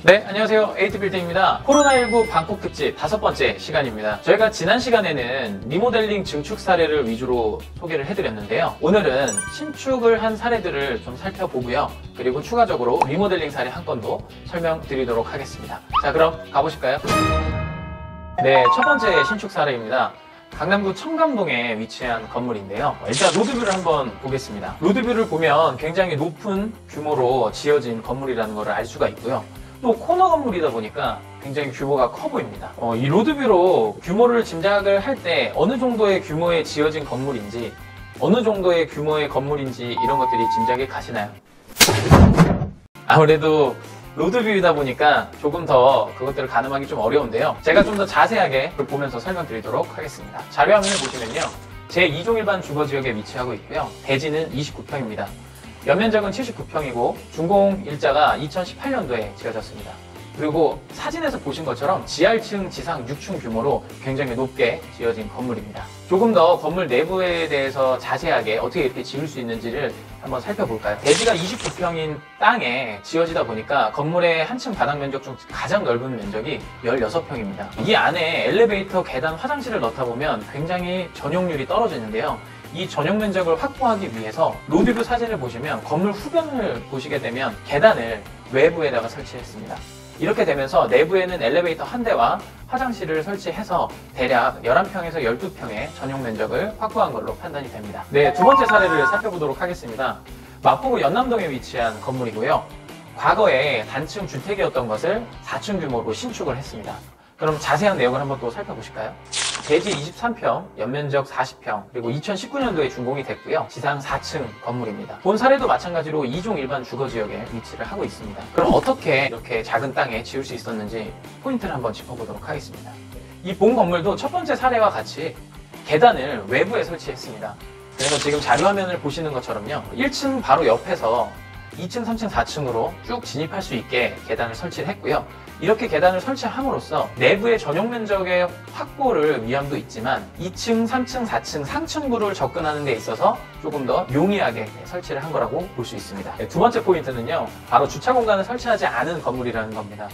네, 안녕하세요. 에이트빌딩입니다. 코로나19 방콕 특집 5번째 시간입니다. 저희가 지난 시간에는 리모델링 증축 사례를 위주로 소개를 해드렸는데요. 오늘은 신축을 한 사례들을 좀 살펴보고요. 그리고 추가적으로 리모델링 사례 한 건도 설명드리도록 하겠습니다. 자, 그럼 가보실까요? 네, 첫 번째 신축 사례입니다. 강남구 청담동에 위치한 건물인데요. 일단 로드뷰를 한번 보겠습니다. 로드뷰를 보면 굉장히 높은 규모로 지어진 건물이라는 것을 알 수가 있고요. 또 코너 건물이다 보니까 굉장히 규모가 커 보입니다. 이 로드뷰로 규모를 짐작을 할 때 어느 정도의 규모에 지어진 건물인지, 어느 정도의 규모의 건물인지 이런 것들이 짐작이 가시나요? 아무래도 로드뷰이다 보니까 조금 더 그것들을 가늠하기 좀 어려운데요. 제가 좀 더 자세하게 그걸 보면서 설명드리도록 하겠습니다. 자료화면을 보시면요. 제2종 일반 주거지역에 위치하고 있고요. 대지는 29평입니다. 연면적은 79평이고 준공 일자가 2018년도에 지어졌습니다. 그리고 사진에서 보신 것처럼 지하 1층, 지상 6층 규모로 굉장히 높게 지어진 건물입니다. 조금 더 건물 내부에 대해서 자세하게 어떻게 이렇게 지을 수 있는지를 한번 살펴볼까요? 대지가 29평인 땅에 지어지다 보니까 건물의 한층 바닥 면적 중 가장 넓은 면적이 16평입니다. 이 안에 엘리베이터, 계단, 화장실을 넣다 보면 굉장히 전용률이 떨어지는데요. 이 전용 면적을 확보하기 위해서 로드뷰 사진을 보시면 건물 후변을 보시게 되면 계단을 외부에다가 설치했습니다. 이렇게 되면서 내부에는 엘리베이터 한 대와 화장실을 설치해서 대략 11평에서 12평의 전용 면적을 확보한 걸로 판단이 됩니다. 네, 두 번째 사례를 살펴보도록 하겠습니다. 마포구 연남동에 위치한 건물이고요. 과거에 단층 주택이었던 것을 4층 규모로 신축을 했습니다. 그럼 자세한 내용을 한번 또 살펴보실까요? 대지 23평, 연면적 40평, 그리고 2019년도에 준공이 됐고요. 지상 4층 건물입니다. 본 사례도 마찬가지로 2종 일반 주거지역에 위치를 하고 있습니다. 그럼 어떻게 이렇게 작은 땅에 지을 수 있었는지 포인트를 한번 짚어보도록 하겠습니다. 이 본 건물도 첫 번째 사례와 같이 계단을 외부에 설치했습니다. 그래서 지금 자료화면을 보시는 것처럼요. 1층 바로 옆에서 2층, 3층, 4층으로 쭉 진입할 수 있게 계단을 설치를 했고요. 이렇게 계단을 설치함으로써 내부의 전용 면적의 확보를 위함도 있지만 2층, 3층, 4층, 상층부를 접근하는 데 있어서 조금 더 용이하게 설치를 한 거라고 볼 수 있습니다. 두 번째 포인트는요. 바로 주차 공간을 설치하지 않은 건물이라는 겁니다.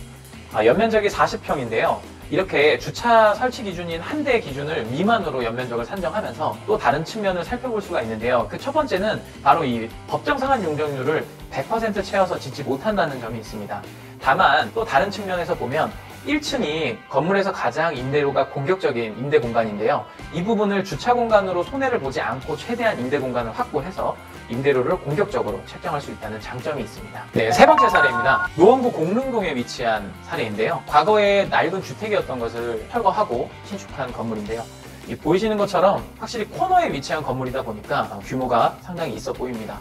연면적이 40평인데요. 이렇게 주차 설치 기준인 한 대 기준을 미만으로 연면적을 산정하면서 또 다른 측면을 살펴볼 수가 있는데요. 그 첫 번째는 바로 이 법정 상한 용적률을 100% 채워서 짓지 못한다는 점이 있습니다. 다만 또 다른 측면에서 보면 1층이 건물에서 가장 임대료가 공격적인 임대 공간인데요. 이 부분을 주차 공간으로 손해를 보지 않고 최대한 임대 공간을 확보해서 임대료를 공격적으로 책정할 수 있다는 장점이 있습니다. 네, 세 번째 사례입니다. 노원구 공릉동에 위치한 사례인데요. 과거에 낡은 주택이었던 것을 철거하고 신축한 건물인데요. 보이시는 것처럼 확실히 코너에 위치한 건물이다 보니까 규모가 상당히 있어 보입니다.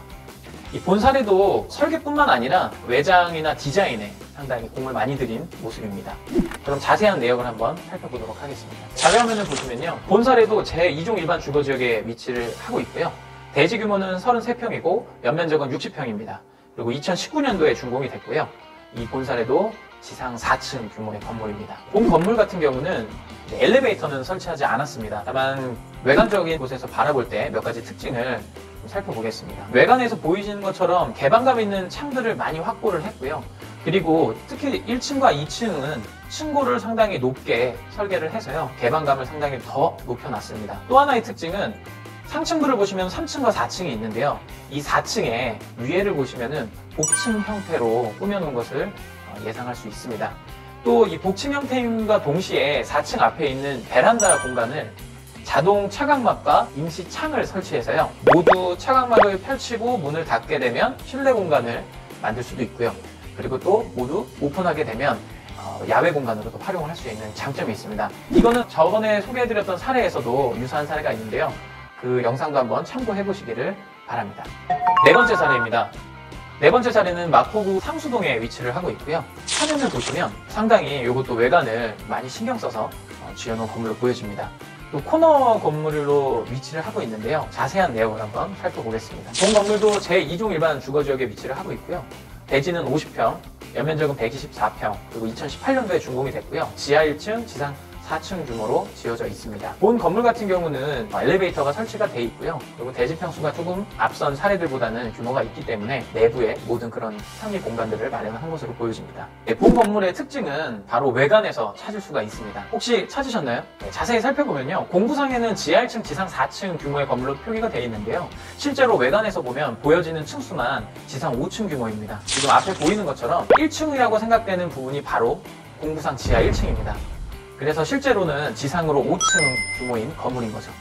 이 본 사례도 설계뿐만 아니라 외장이나 디자인에 상당히 공을 많이 들인 모습입니다. 그럼 자세한 내용을 한번 살펴보도록 하겠습니다. 자료화면을 보시면요. 본 사례도 제2종 일반 주거지역에 위치를 하고 있고요. 대지 규모는 33평이고 연면적은 60평입니다. 그리고 2019년도에 준공이 됐고요. 이 본 사례도 지상 4층 규모의 건물입니다. 본 건물 같은 경우는 엘리베이터는 설치하지 않았습니다. 다만 외관적인 곳에서 바라볼 때 몇 가지 특징을 살펴보겠습니다. 외관에서 보이시는 것처럼 개방감 있는 창들을 많이 확보를 했고요. 그리고 특히 1층과 2층은 층고를 상당히 높게 설계를 해서요. 개방감을 상당히 더 높여놨습니다. 또 하나의 특징은 상층부를 보시면 3층과 4층이 있는데요. 이 4층에 위에를 보시면은 복층 형태로 꾸며놓은 것을 예상할 수 있습니다. 또 이 복층 형태임과 동시에 4층 앞에 있는 베란다 공간을 자동 차각막과 임시 창을 설치해서요. 모두 차각막을 펼치고 문을 닫게 되면 실내 공간을 만들 수도 있고요. 그리고 또 모두 오픈하게 되면 야외 공간으로도 활용을 할 수 있는 장점이 있습니다. 이거는 저번에 소개해드렸던 사례에서도 유사한 사례가 있는데요. 그 영상도 한번 참고해 보시기를 바랍니다. 네 번째 사례입니다. 네 번째 사례는 마포구 상수동에 위치를 하고 있고요. 화면을 보시면 상당히 이것도 외관을 많이 신경 써서 지어놓은 건물로 보여집니다. 또 코너 건물로 위치를 하고 있는데요. 자세한 내용을 한번 살펴보겠습니다. 본 건물도 제2종 일반 주거지역에 위치를 하고 있고요. 대지는 50평, 연면적은 124평, 그리고 2018년도에 준공이 됐고요. 지하 1층, 지상 4층 규모로 지어져 있습니다. 본 건물 같은 경우는 엘리베이터가 설치가 돼 있고요. 그리고 대지 평수가 조금 앞선 사례들보다는 규모가 있기 때문에 내부에 모든 그런 상위 공간들을 마련한 것으로 보여집니다. 본 건물의 특징은 바로 외관에서 찾을 수가 있습니다. 혹시 찾으셨나요? 자세히 살펴보면요. 공부상에는 지하 1층, 지상 4층 규모의 건물로 표기가 되어 있는데요. 실제로 외관에서 보면 보여지는 층수만 지상 5층 규모입니다. 지금 앞에 보이는 것처럼 1층이라고 생각되는 부분이 바로 공부상 지하 1층입니다. 그래서 실제로는 지상으로 5층 규모인 건물인 거죠.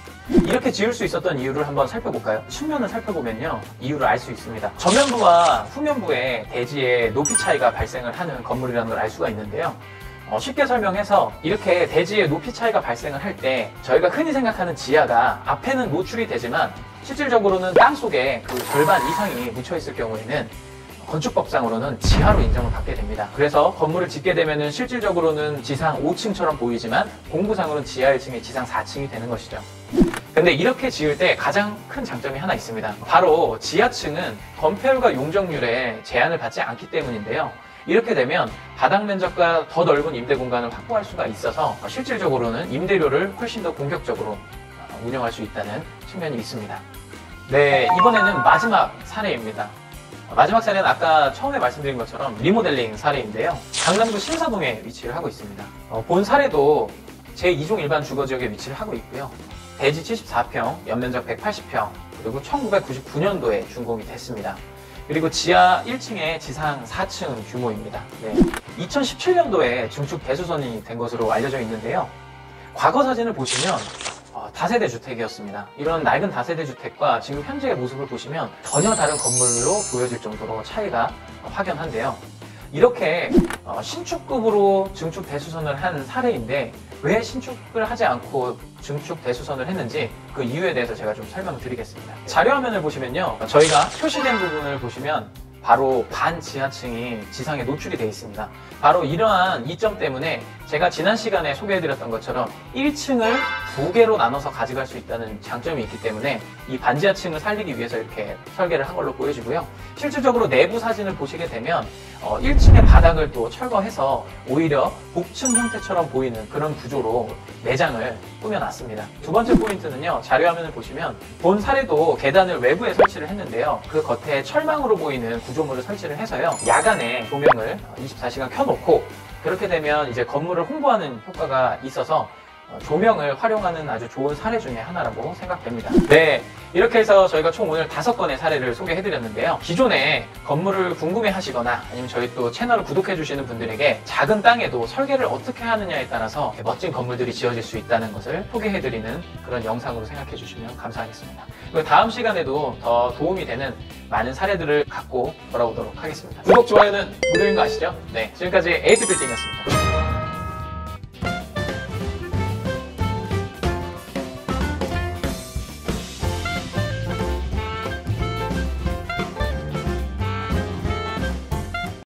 이렇게 지을 수 있었던 이유를 한번 살펴볼까요? 측면을 살펴보면요. 이유를 알 수 있습니다. 전면부와 후면부의 대지의 높이 차이가 발생을 하는 건물이라는 걸 알 수가 있는데요. 쉽게 설명해서 이렇게 대지의 높이 차이가 발생을 할 때 저희가 흔히 생각하는 지하가 앞에는 노출이 되지만 실질적으로는 땅속에 그 절반 이상이 묻혀있을 경우에는 건축법상으로는 지하로 인정을 받게 됩니다. 그래서 건물을 짓게 되면 실질적으로는 지상 5층처럼 보이지만 공부상으로는 지하 1층이 지상 4층이 되는 것이죠. 근데 이렇게 지을 때 가장 큰 장점이 하나 있습니다. 바로 지하층은 건폐율과 용적률에 제한을 받지 않기 때문인데요. 이렇게 되면 바닥 면적과 더 넓은 임대 공간을 확보할 수가 있어서 실질적으로는 임대료를 훨씬 더 공격적으로 운영할 수 있다는 측면이 있습니다. 네, 이번에는 마지막 사례입니다. 마지막 사례는 아까 처음에 말씀드린 것처럼 리모델링 사례인데요. 강남구 신사동에 위치를 하고 있습니다. 본 사례도 제2종 일반 주거지역에 위치를 하고 있고요. 대지 74평, 연면적 180평, 그리고 1999년도에 준공이 됐습니다. 그리고 지하 1층에 지상 4층 규모입니다. 네. 2017년도에 증축 대수선이 된 것으로 알려져 있는데요. 과거 사진을 보시면 다세대 주택이었습니다. 이런 낡은 다세대 주택과 지금 현재의 모습을 보시면 전혀 다른 건물로 보여질 정도로 차이가 확연한데요. 이렇게 신축급으로 증축 대수선을 한 사례인데 왜 신축을 하지 않고 증축 대수선을 했는지 그 이유에 대해서 제가 좀 설명을 드리겠습니다. 자료 화면을 보시면요. 저희가 표시된 부분을 보시면 바로 반 지하층이 지상에 노출이 되어 있습니다. 바로 이러한 이점 때문에 제가 지난 시간에 소개해드렸던 것처럼 1층을 2개로 나눠서 가져갈 수 있다는 장점이 있기 때문에 이 반지하층을 살리기 위해서 이렇게 설계를 한 걸로 보여지고요. 실질적으로 내부 사진을 보시게 되면 1층의 바닥을 또 철거해서 오히려 복층 형태처럼 보이는 그런 구조로 내장을 꾸며놨습니다. 두 번째 포인트는요. 자료 화면을 보시면 본 사례도 계단을 외부에 설치를 했는데요. 그 겉에 철망으로 보이는 구조물을 설치를 해서요. 야간에 조명을 24시간 켜놓고 그렇게 되면 이제 건물을 홍보하는 효과가 있어서 조명을 활용하는 아주 좋은 사례 중에 하나라고 생각됩니다. 네, 이렇게 해서 저희가 총 오늘 5건의 사례를 소개해드렸는데요. 기존에 건물을 궁금해 하시거나 아니면 저희 또 채널을 구독해 주시는 분들에게 작은 땅에도 설계를 어떻게 하느냐에 따라서 멋진 건물들이 지어질 수 있다는 것을 소개해드리는 그런 영상으로 생각해 주시면 감사하겠습니다. 그리고 다음 시간에도 더 도움이 되는 많은 사례들을 갖고 돌아오도록 하겠습니다. 구독, 좋아요는 무료인 거 아시죠? 네, 지금까지 에이트빌딩이었습니다.